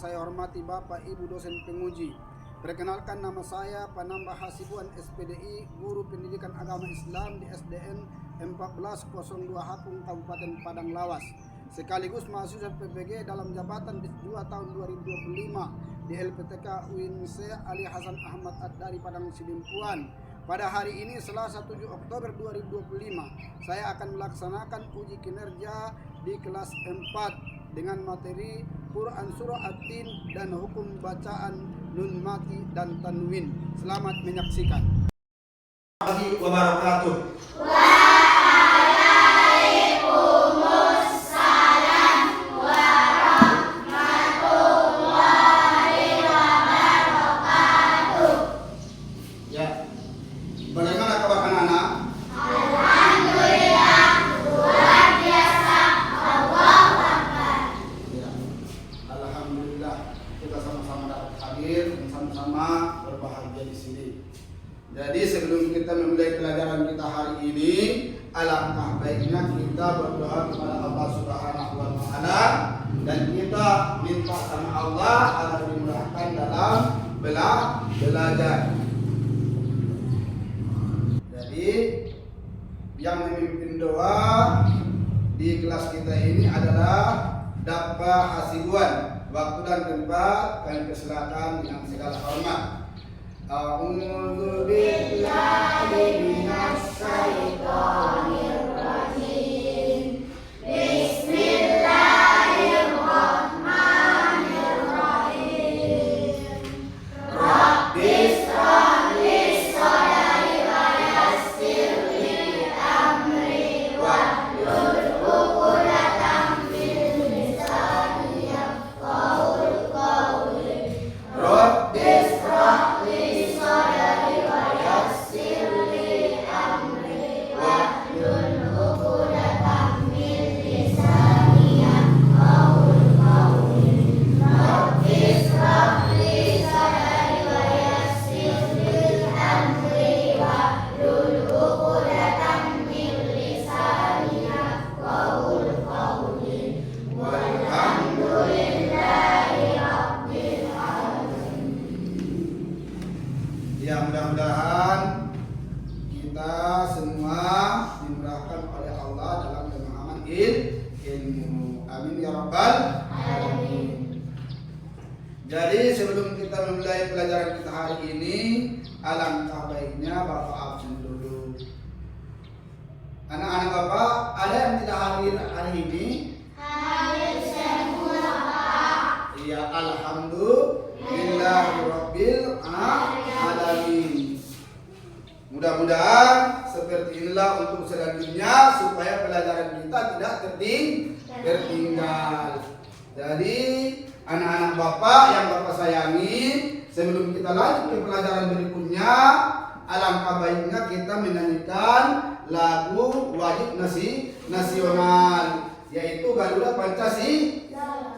saya hormati Bapak Ibu dosen penguji. Perkenalkan, nama saya Panambah Hasibuan SPDI, Guru Pendidikan Agama Islam di SDN 1402 Hakung, Kabupaten Padang Lawas, sekaligus mahasiswa PPG dalam jabatan BIS2 tahun 2025 di LPTK UIN Syekh Ali Hasan Ahmad Ad-Dari Padang Sidimpuan. Pada hari ini Selasa 7 Oktober 2025, saya akan melaksanakan uji kinerja di kelas 4 dengan materi Quran Surah At-Tin dan hukum bacaan nun mati dan tanwin. Selamat menyaksikan. Warahmatullahi wabarakatuh. Waalaikumsalam warahmatullahi wabarakatuh. Ya, bagaimana kabar anak-anak? Alhamdulillah, luar biasa. Allahu Akbar. Ya, alhamdulillah kita sama-sama dapat hadir dan sama-sama berbahagia di sini. Jadi sebelum kita memulai pelajaran kita hari ini, alangkah baiknya kita berdoa kepada Allah Subhanahu wa Ta'ala dan kita minta sama Allah agar dimudahkan dalam belajar. Jadi yang memimpin doa di kelas kita ini adalah Dappa Hasibuan. Waktu dan tempat kami persilakan dengan segala hormat. A'udzu billahi minasy syaithanir rajim. Bismillahirrahmanirrahim. Rabbis shrah li sadri wa yassir li amri wahlul 'uqdatam min lisani yafqahu qawli. Rabbis Shrah li sadri wa yassir li amri wahlul 'uqdatam min lisani yafqahu qawli. Rabbi shrah li sadri wa yassir li amri wahlul 'uqdatam min lisani yafqahu qawli. Walhamdulillahi rabbil Ya, mudah-mudahan kita semua dimudahkan oleh Allah dalam pemahaman ilmu. Amin ya rabbal alamin. Jadi sebelum kita memulai pelajaran kita hari ini, alangkah baiknya Bapak absen dulu. Anak-anak Bapak, ada yang tidak hadir hari ini? Hadir semua, Pak. Ya, alhamdulillahirabbil alamin. Mudah-mudahan seperti inilah untuk selanjutnya supaya pelajaran kita tidak tertinggal. Jadi anak-anak Bapak yang Bapak sayangi, sebelum kita lanjut ke pelajaran berikutnya, alangkah baiknya kita menyanyikan lagu wajib nasional, yaitu Garuda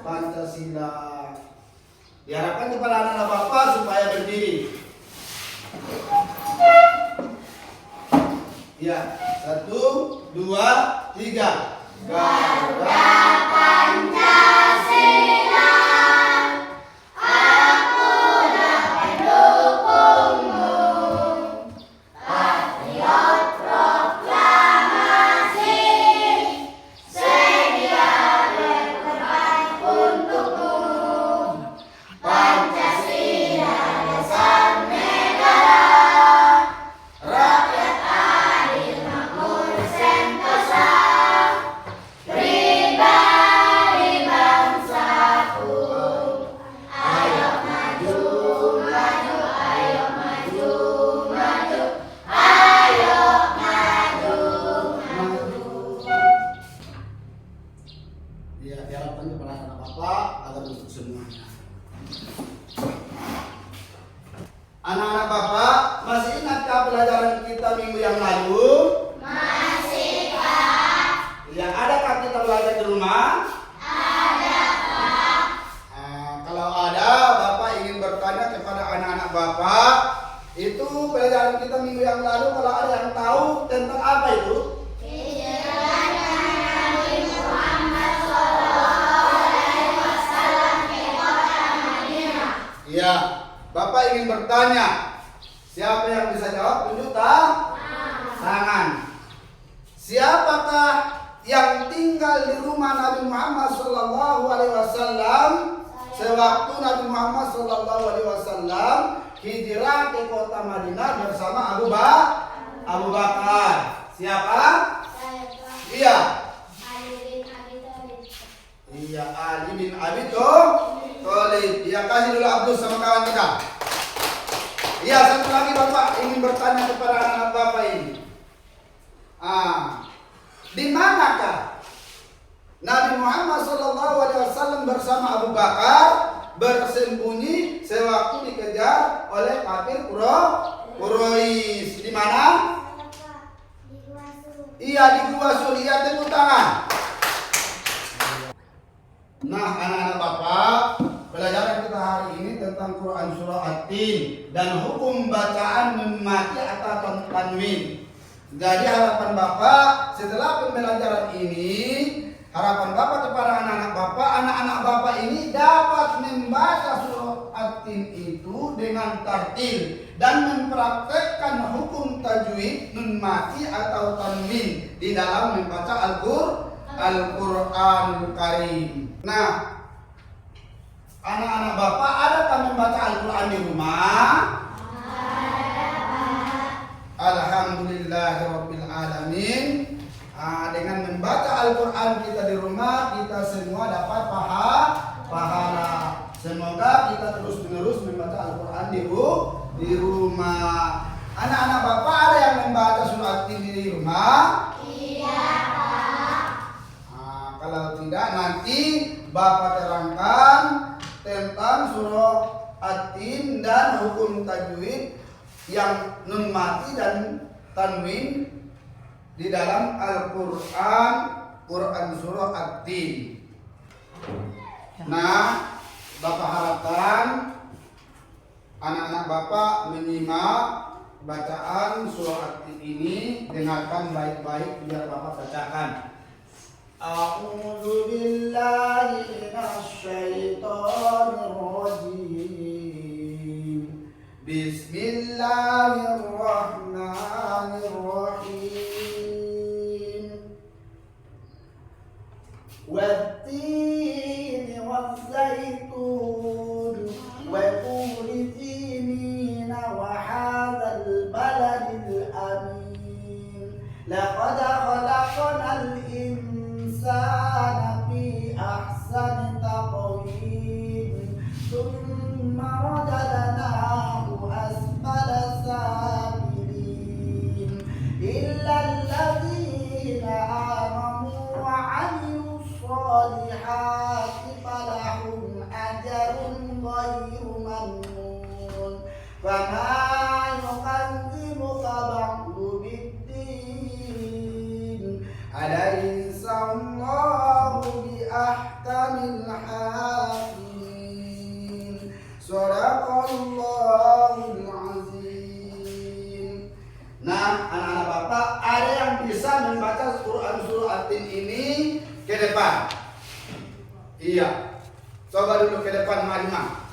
Pancasila. Diharapkan kepada anak-anak Bapak supaya berdiri. Ya, 1, 2, 3. Garuda Pancasila, aku dapat dukungmu. Patriot proklamasi, sedia berkorban untukmu. Pancasila dasar negara, rakyat adil makmur sentosa, pribadi bangsaku. Ayo maju, maju, ayo maju, maju, ayo maju, maju. Ya, diharapkan kepada anak Bapak agar untuk semuanya. Anak-anak Bapak, masih ingatkah pelajaran kita minggu yang lalu? Masih, Pak? Ya, adakah kita belajar di rumah? Ada, Pak. Kalau ada, Bapak ingin bertanya kepada anak-anak Bapak, itu pelajaran kita minggu yang lalu, kalau ada yang tahu tentang apa itu? Hijrahnya Nabi Muhammad SAW ke kota bapak ingin bertanya. Siapa yang bisa jawab? Tunjuk tangan. Siapakah yang tinggal di rumah Nabi Muhammad Sallallahu Alaihi Wasallam sewaktu Nabi Muhammad Sallallahu Alaihi Wasallam hijrah ke kota Madinah bersama Abu Bakar? Siapa? Iya. Iya, Ali bin Abi Thalib. Ya, kasih dulu Abdul sama kawan kita. Iya, satu lagi Bapak ingin bertanya kepada anak-anak Bapak ini. Di manakah Nabi Muhammad SAW bersama Abu Bakar bersembunyi sewaktu dikejar oleh kafir Quraisy? Di mana? Iya, di Gua Sur. Iya, tepuk tangan. Nah, anak-anak Bapak, pelajaran kita hari ini tentang Quran Surah At-Tin dan hukum bacaan memati atau tanwin. Jadi harapan Bapak setelah pembelajaran ini, harapan Bapak kepada anak-anak Bapak ini dapat membaca Surah At-Tin itu dengan tartil dan mempraktekkan hukum tajwid nun mati atau tanwin di dalam membaca Al-Qur'anul Karim. Nah, anak-anak Bapak adakah membaca Al-Quran di rumah? Alhamdulillahirabbil alamin. Dengan membaca Al-Quran kita di rumah, kita semua dapat pahala. Semoga kita terus-menerus membaca Al-Quran di rumah. Anak-anak Bapak ada yang membaca surah At-Tin di rumah? Iya, Pak. Kalau tidak, nanti Bapak terangkan tentang surah At-Tin dan hukum tajwid yang nun mati dan tanwin di dalam Al-Quran, Quran surah At-Tin. Nah, Bapak harapkan anak-anak Bapak menyimak bacaan surah At-Tin ini, dengarkan baik-baik biar Bapak bacakan. A'udzu billahi minasyaitonir rajim. Bismillahirrahmanirrahim. Wat-tini waz-zaitun wa turi sinina wa hadzal baladil amin. Laqad khalaqnal insana fi ahsani taqwim. Tsumma radadnahu asfala safilin. Illa alladzina amanu wa 'amilus solihati falahum ajrun ghairu mamnun. Fama yukadzibuka ba'du biddin. Alaihissallahu bi ahkamil hakimin. Shadaqallahul azim. Nah, anak-anak Bapak, ada yang bisa membaca Quran surah At-Tin ini ke depan? Iya. Coba dulu ke depan Malimah.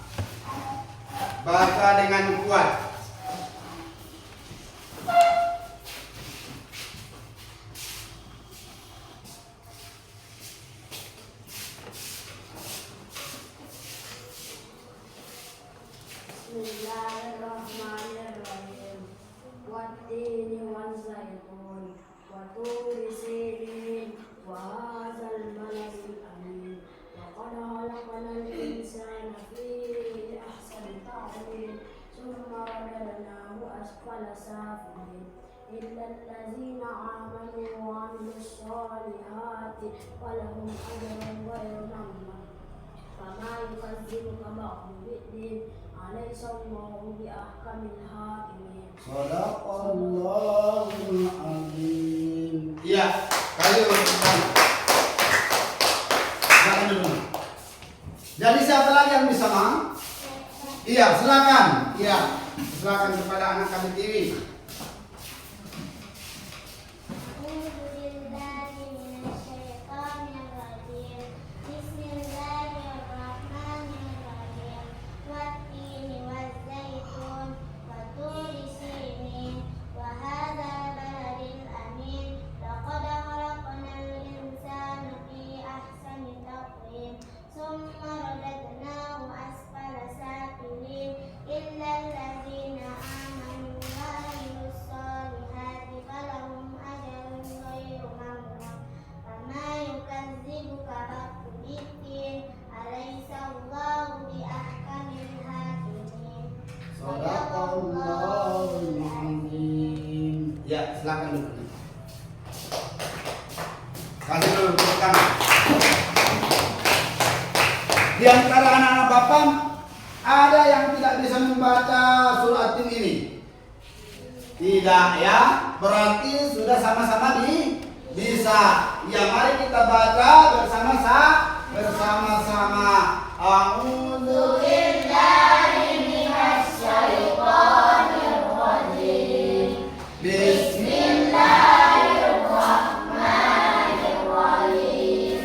Baca dengan kuat. Bismillahirrahmanirrahim. Wat-tini waz-zaitun wa turi sinin wa hadzal baladil amin. Laqad khalaqnal insana fi ahsani taqwim. Tsumma radadnahu asfala safilin. Illa allazina amanu wa 'amilus solihati falahum ajrun ghairu mamnun. Fama yukadzibuka ba'du biddin. Alaihissallahu bi ahkamil hakimin. Shadaqallahul azim. Iya, kali dulu. Jadi siapa lagi yang bisa, Mang? Iya, silakan. Iya, silakan kepada anak kami TV. Bismillahirrahmanirrahim. Wat-tini waz-zaitun Ya, silakan duduk. Kasih dulu tepuk tangan. Di antara anak-anak Bapak ada yang tidak bisa membaca surah At-Tin ini? Tidak ya, berarti sudah sama-sama bisa. Ya, mari kita baca bersama-sama. A'udzu billahi minasy syaithanir rajim. Bismillahirrahmanirrahim.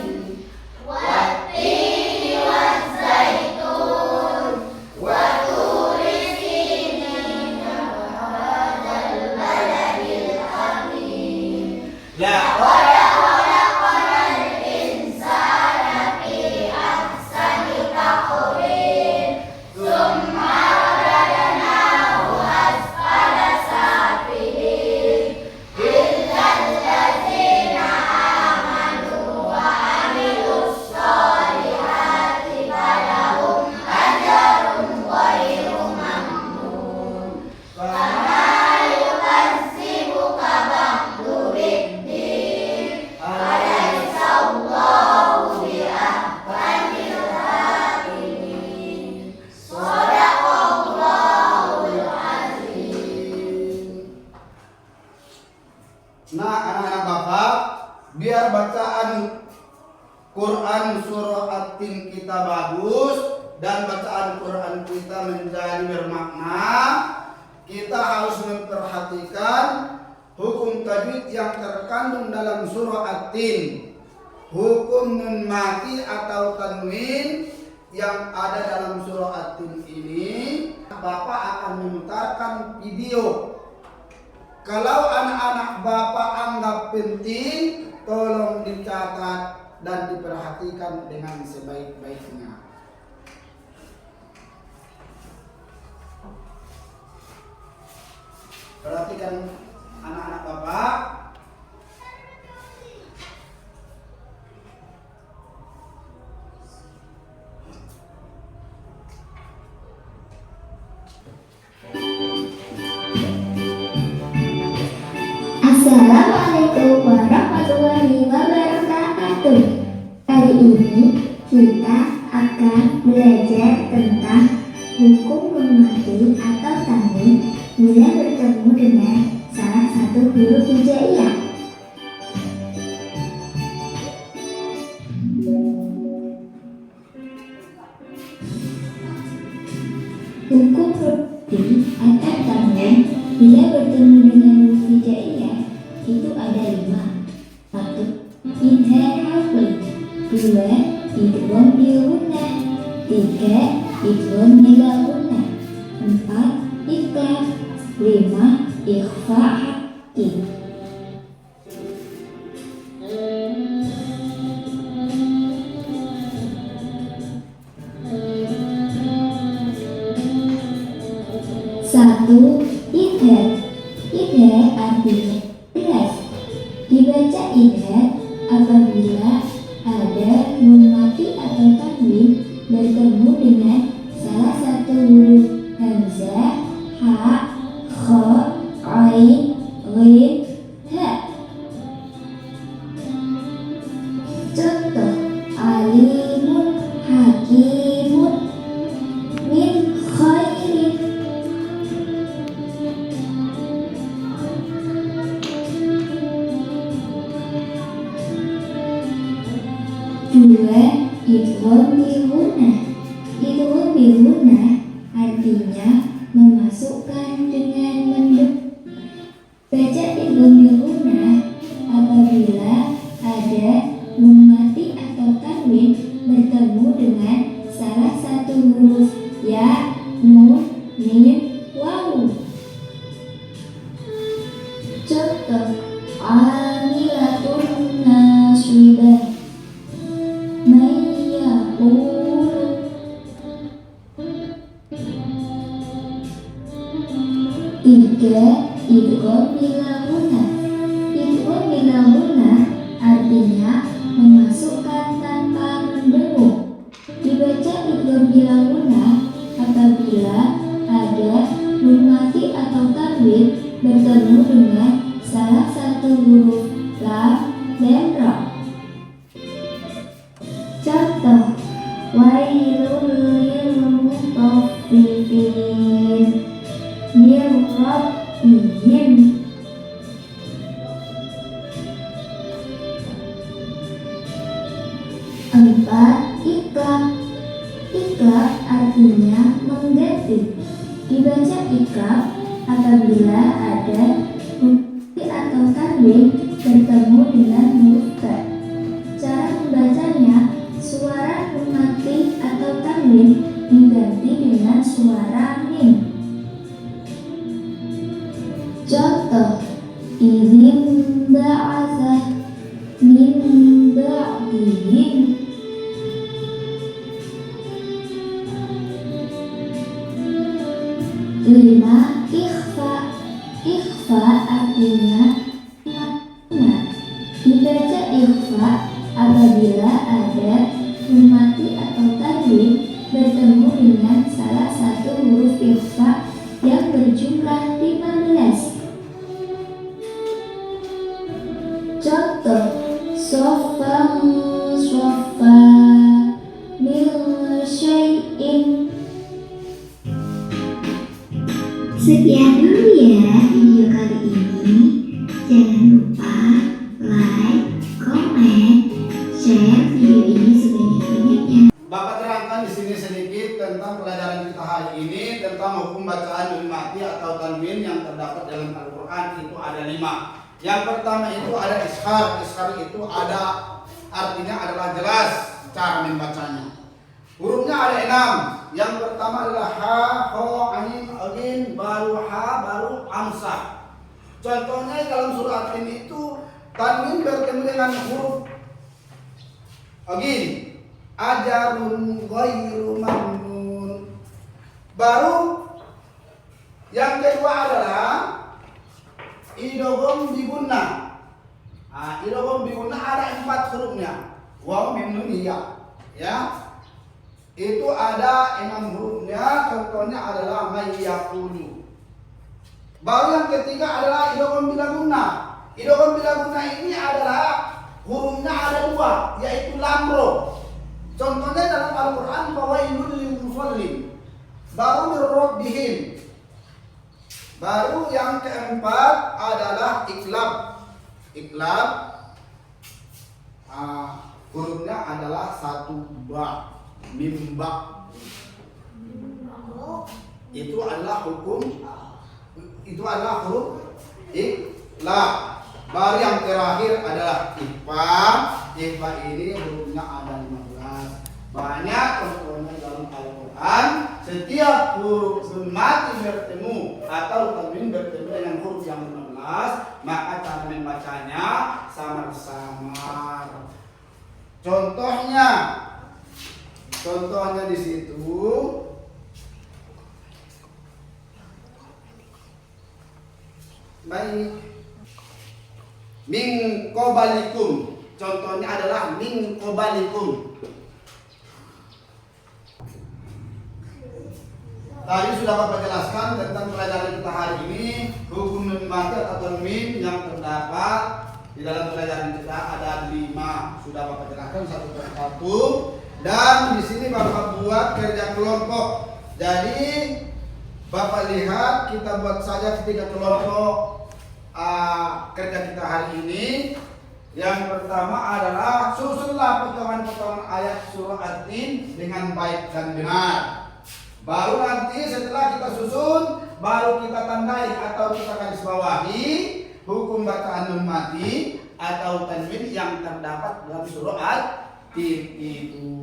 Wat-tini waz-zaitun wa turi sinin wa hadzal baladil amin. Nah, anak-anak Bapak, biar bacaan Quran surah At-Tin kita bagus dan bacaan Quran kita menjadi bermakna, kita harus memperhatikan hukum tajwid yang terkandung dalam surah At-Tin. Hukum nun mati atau tanwin yang ada dalam surah At-Tin ini, Bapak akan memutarkan video. Kalau anak-anak Bapak anggap penting, tolong dicatat dan diperhatikan dengan sebaik-baiknya. Perhatikan anak-anak Bapak. Assalamualaikum warahmatullahi wabarakatuh. Hari ini kita akan belajar tentang hukum nun mati atau tanwin bila bertemu dengan salah satu huruf hijaiyah. Hukum huruf atau tanwin bila bertemu dengan huruf hijaiyah itu ada 5. 1. Idgham harfi. 2. Idgham bil gunnah. 3. Idgham bila gunnah. 4. Ikhfa. 5. Ikhfa hakki. Satu, idgham. Idgham artinya keras. Dibaca idgham apabila ada nun mati atau tanwin bertemu dengan salah satu huruf hamzah, ha, kha, ain, ghin, ha. Contoh: alimun, hakimun, min khairin. Dua, idgham bil gunnah. Idgham bil gunnah artinya memasukkan dengan menduk. Baca idgham bil gunnah apabila ada nun mati atau tanwin bertemu dengan salah satu huruf ya, nun, mim, waw. Contoh: amilatun nasibah. Tiga, idgham bila gunnah. Idgham bila gunnah artinya memasukkan tanpa mendengung. Dibaca idgham bila gunnah apabila ada nun mati atau tanwin bertemu dengan salah satu huruf lam dan ra. Contoh, wailul lil mutaffifin min rabbihim. 4. Iqlab. Iqlab artinya mengganti. Dibaca iqlab apabila ada huruf atau tanwin bertemu dengan huruf ta. Cara membacanya, suara nun mati atau tanwin diganti dengan suara mim. Contoh, idzin ba'atsa min ba'dihim. 5. Ikhfa. Ikhfa artinya makna. Dibaca ikhfa apabila ada nun mati atau tanwin bertemu dengan salah satu huruf ikhfa yang berjumlah 15. Contoh, sofa sofa min syai'in. Sekian dulu ya video kali ini. Jangan lupa like, comment, share video ini sebanyak-banyaknya. Bapak terangkan di sini sedikit tentang pelajaran kita hari ini tentang hukum bacaan nun mati atau tanwin yang terdapat dalam Al-Quran. Itu ada 5. Yang pertama itu ada ishar. Ishar itu ada artinya adalah jelas cara membacanya. Hurufnya ada 6. Yang pertama adalah ha, ho, ain, agin, baru ha, baru amsah. Contohnya dalam surat ini itu tanwin bertemu dengan huruf agin, ajarun ghairu mamnun. Baru yang kedua adalah idgham bi gunnah. Idgham bi gunnah ada 4 hurufnya. Waw, mim, nun, ya. Ya. Itu ada 6 hurufnya, contohnya adalah mayyaqulu. Baru yang ketiga adalah idgham bila gunnah. Idgham bila gunnah ini adalah hurufnya ada 2, yaitu lam ro. Contohnya dalam Al-Quran fawailul lil musallin. Baru min rabbihim. Baru yang keempat adalah iqlab. Iqlab hurufnya adalah 1 ba. Mimba itu adalah hukum, itu adalah huruf iqlab. Baru yang terakhir adalah ikhfa. Ikhfa ini hurufnya ada 15. Banyak contohnya dalam Al-Quran. Setiap huruf nun mati bertemu atau tanwin bertemu dengan huruf yang 15, maka cara membacanya samar-samar. Contohnya di situ baik min qabalikum. Contohnya adalah min qabalikum. Tadi sudah Bapak jelaskan tentang pelajaran kita hari ini, hukum nun mati atau tanwin yang terdapat di dalam pelajaran kita ada 5. Sudah Bapak jelaskan satu persatu. Dan di sini Bapak buat kerja kelompok. Jadi Bapak lihat kita buat saja 3 kelompok kerja kita hari ini. Yang pertama adalah susunlah potongan-potongan ayat surah At-Tin dengan baik dan benar. Baru nanti setelah kita susun, baru kita tandai atau kita garis bawahi hukum bacaan nun mati atau tanwin yang terdapat dalam surah At-Tin itu.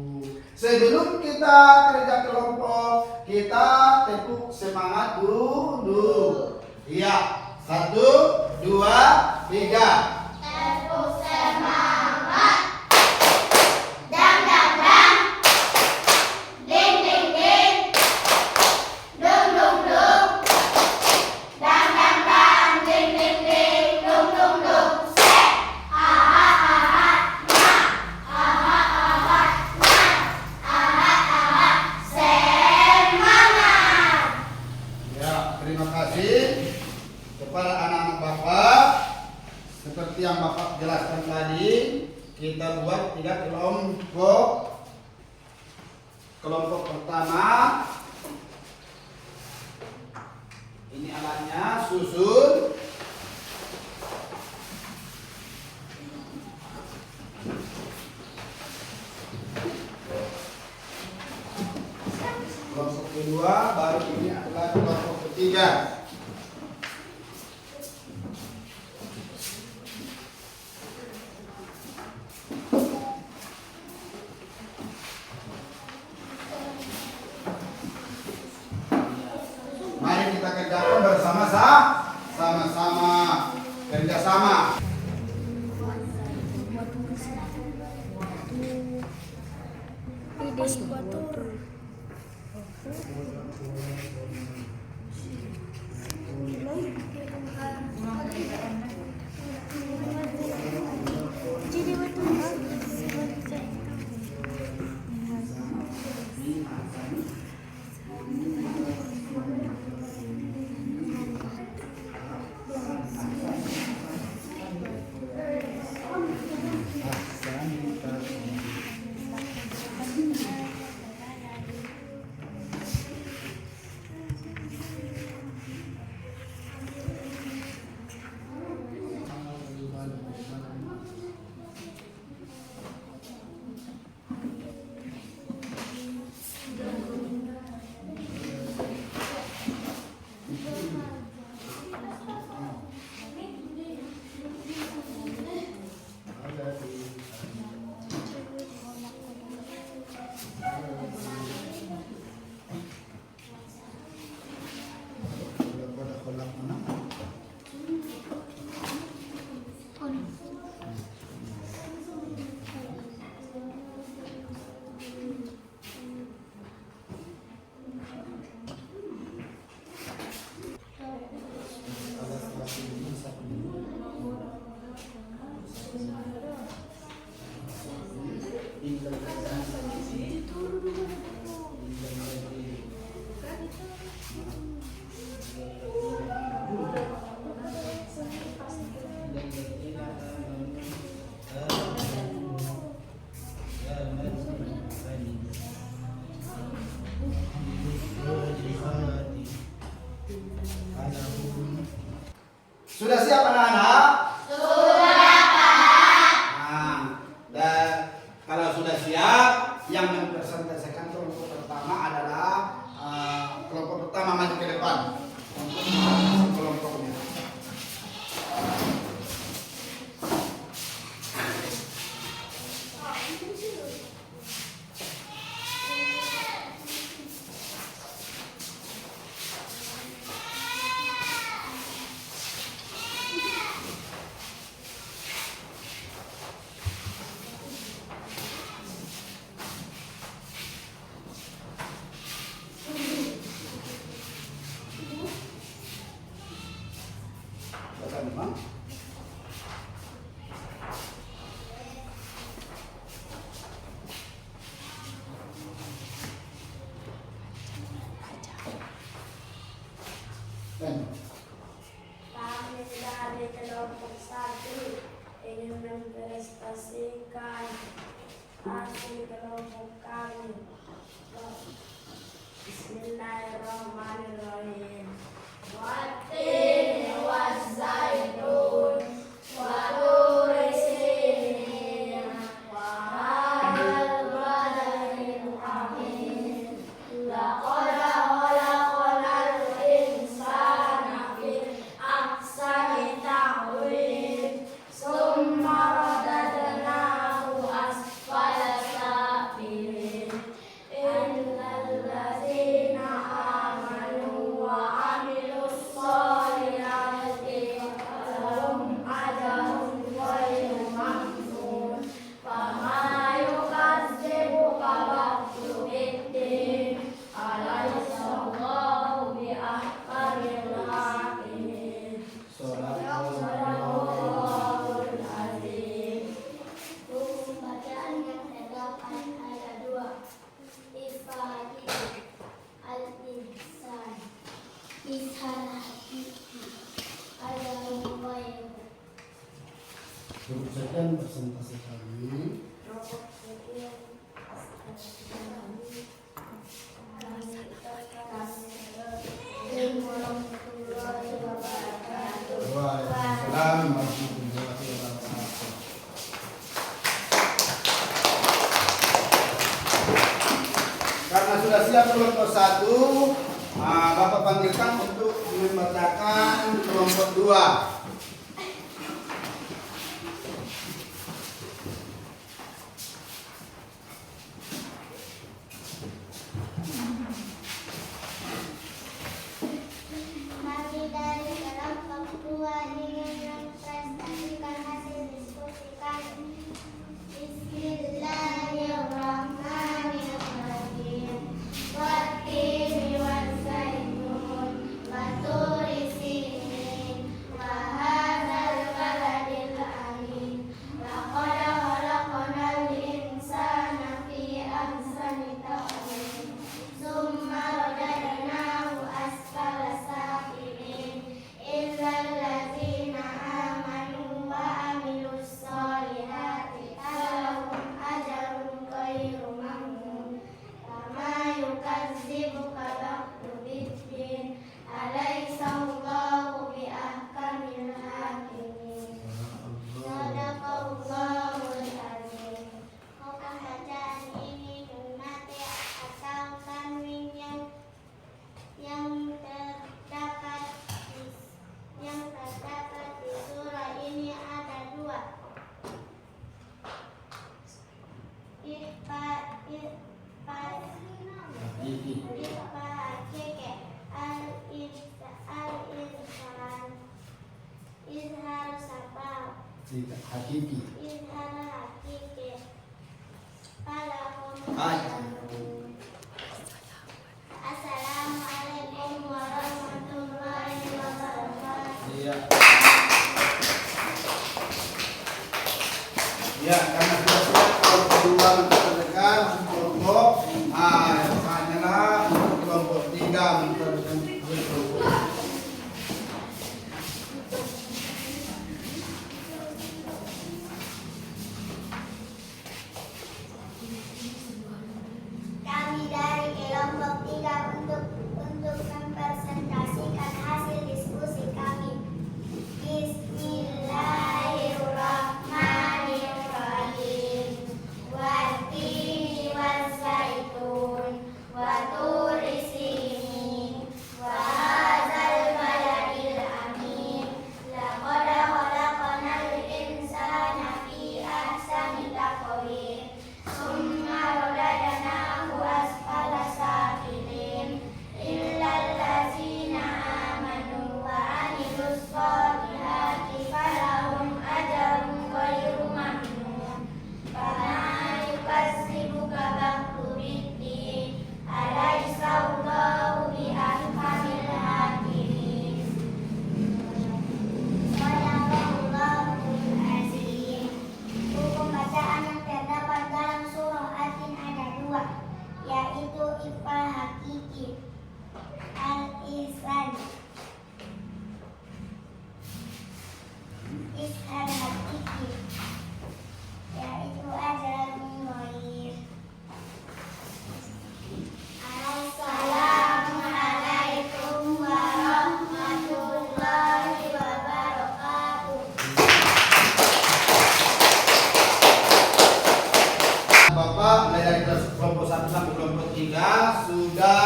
Sebelum kita kerja kelompok, kita tepuk semangat dulu. Iya, 1, 2, 3. Tepuk semangat. Dang dang dang. Ding ding ding. Dung dung dung. Dang dang dang. Ding ding ding. Dung dung dung. Set. Aha aha. Nah. Aha aha. Nah. Aha aha. Semangat. Ya, terima kasih kepada anak-anak Bapak seperti yang Bapak jelaskan tadi, kita buat 3 kelompok. Kelompok pertama, ini alatnya, susun. Kelompok kedua, baru ini adalah kelompok ketiga. Mari kita kerjakan sama-sama kerjasama. Sudah siap anak-anak? Sudah, Pak. Nah, dan kalau sudah siap, yang mempresentasikan kelompok pertama adalah kelompok pertama maju ke depan untuk mempresentasikan kelompoknya. Memang Kami dari kelompok 1 ingin memprestasikan hasil kelompok kami. Bismillahirrahmanirrahim. Wattini wazzaitun wa turi sinin wa hadzal baladil amin. Laqad khalaqnal insana fi ahsani taqwim. Summa radadnahu asfala safilin. Innal ladzina amanu wa amilus solihati Cukup sekian presentasi kami. Waalaikumsalam warahmatullahi wabarakatuh. Karena sudah siap kelompok 1, Bapak panggilkan untuk membacakan kelompok 2. Kami dari kelompok 2 dengan mempresentasikan hasil diskusi kami. Bismillahirrahmanirrahim. Wattini waszaitun wa turi sinin wa hadzal baladil amin. Laqad khalaqnal insana fi ahsani taqwim. Summa radadnahu asfala safilin illal ladzina amanu wa amilus solihati falahum ajrun ghairu mamnun. Kama yukadzibuka ba'du biddin alaysa Allahu bi ahkamil hakimin. Sadaqallahul azim. Maukah bacaan ini mati atau tanwin yang terdapat di surah ini ada 2. Ifa hakiki al-insan izhar sabab Hakiki. izhar hakiki falahum Ajrun. Assalamualaikum warahmatullahi wabarakatuh. Iya. Ya, karena sudah siap kelompok 2 memperdengar kelompok, hanyalah untuk kelompok 3 memperdengar kelompok. Kami dari kelompok 3 untuk mempresentasikan hasil diskusi kami. Bismillahirrahmanirrahim. Wattini waszaitun wa turi sinin wa hadzal baladil amin. Laqad khalaqnal insana fi ahsani taqwim. Summa radadnahu asfala safilin illal ladzina amanu wa amilus solihati falahum ajrun ghairu mamnun. Kama yukadzibuka ba'du biddin alaysa Allahu bi ahkamil hakimin. Sadaqallahul azim. Hukum bacaan yang terdapat dalam surah At-Tin ada 2, yaitu ifa hakiki al-insan izhar hakiki yaitu ajrun ghair. Assalamualaikum warahmatullahi wabarakatuh. Bapak mulai dari kelompok 1 sampai kelompok 3 sudah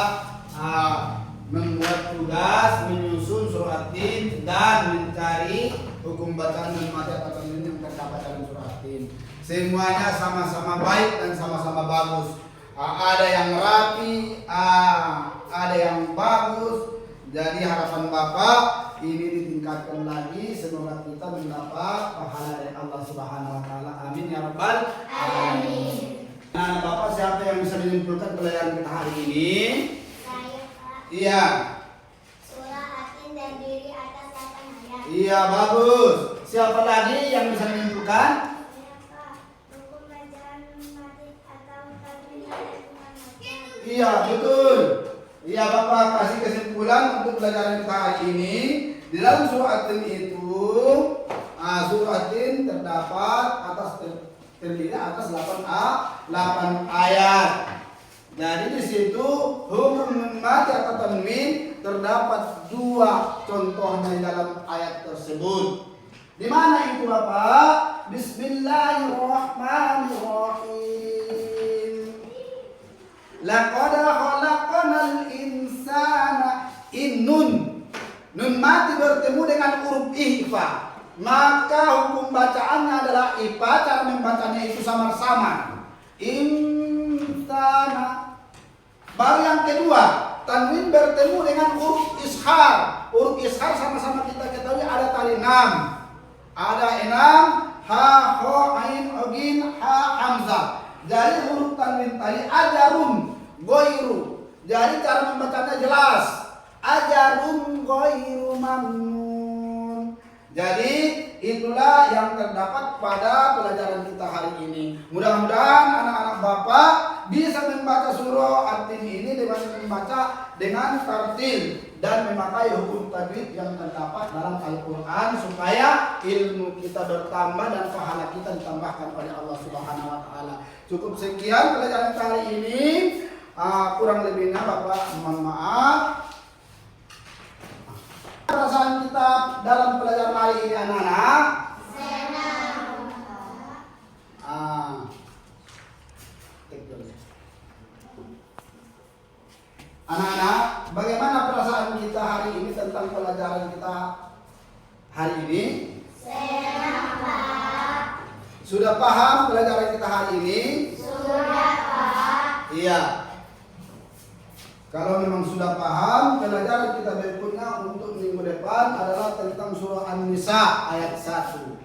membuat tugas menyusun surah At-Tin dan mencari hukum bacaan dan mati atau tanwin yang terdapat dalam surah At-Tin. Semuanya sama-sama baik dan sama-sama bagus. Ada yang rapi, ada yang bagus. Jadi harapan Bapak ini ditingkatkan lagi, semoga kita mendapat pahala dari Allah Subhanahu wa taala. Amin ya rabbal alamin. Nah, Bapak siapa yang bisa menyimpulkan pelajaran kita hari ini? Saya Pak. Iya. Surah At-Tin terdiri atas 8 ayat. Iya, bagus. Siapa lagi yang bisa menyimpulkan? Saya Pak. Hukum bacaan mati atau tanwin ada 2 macam. Iya, betul. Iya, Bapak kasih kesimpulan untuk pelajaran kita hari ini. Di dalam surah At-Tin itu, surah At-Tin terdapat terdiri atas 8 ayat. Jadi di situ huruf nun mati atau tanwin terdapat 2 contohnya di dalam ayat tersebut. Di mana itu Bapak? Bismillahirrahmanirrahim. Laqad khalaqnal insana. Nun mati bertemu dengan huruf ihfa, maka hukum bacaannya adalah ihfa. Cara membacanya itu samar-samar. Insana. Baru yang kedua, tanwin bertemu dengan huruf ishar. Huruf ishar sama-sama kita ketahui ada tali 6. Ada 6, ha, ho, ain, ogin, ha, hamzah. Jadi huruf tanwin tadi ajarun, goiru. Jadi cara membacanya jelas. Ajarun goiru mamnun. Jadi itulah yang terdapat pada pelajaran kita hari ini. Mudah-mudahan anak-anak Bapak bisa membaca surah At-Tin ini dengan membaca dengan tartil dan memakai hukum tajwid yang terdapat dalam Al-Quran supaya ilmu kita bertambah dan pahala kita ditambahkan oleh Allah Subhanahu wa Ta'ala. Cukup sekian pelajaran kali ini. Kurang lebihnya Bapak mohon maaf. Perasaan kita dalam pelajaran hari ini anak-anak? Senang. Anak-anak, bagaimana perasaan kita hari ini tentang pelajaran kita hari ini? Senang, Pak. Sudah paham pelajaran kita hari ini? Sudah, Pak. Iya. Kalau memang sudah paham, pelajaran kita berikutnya untuk minggu depan adalah tentang surah An-Nisa ayat 1.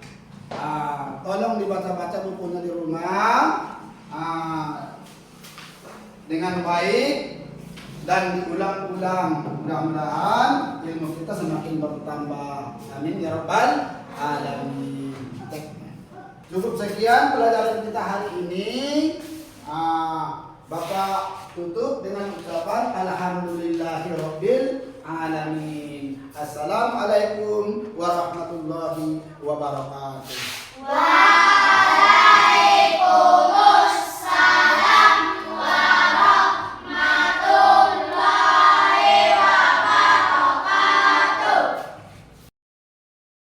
Tolong dibaca-baca bukunya di rumah dengan baik dan diulang-ulang. Mudah-mudahan ilmu kita semakin bertambah. Amin ya rabbal alamin. Cukup sekian pelajaran kita hari ini. Bapak tutup dengan ucapan alhamdulillahirabbil alamin. Assalamualaikum warahmatullahi wabarakatuh.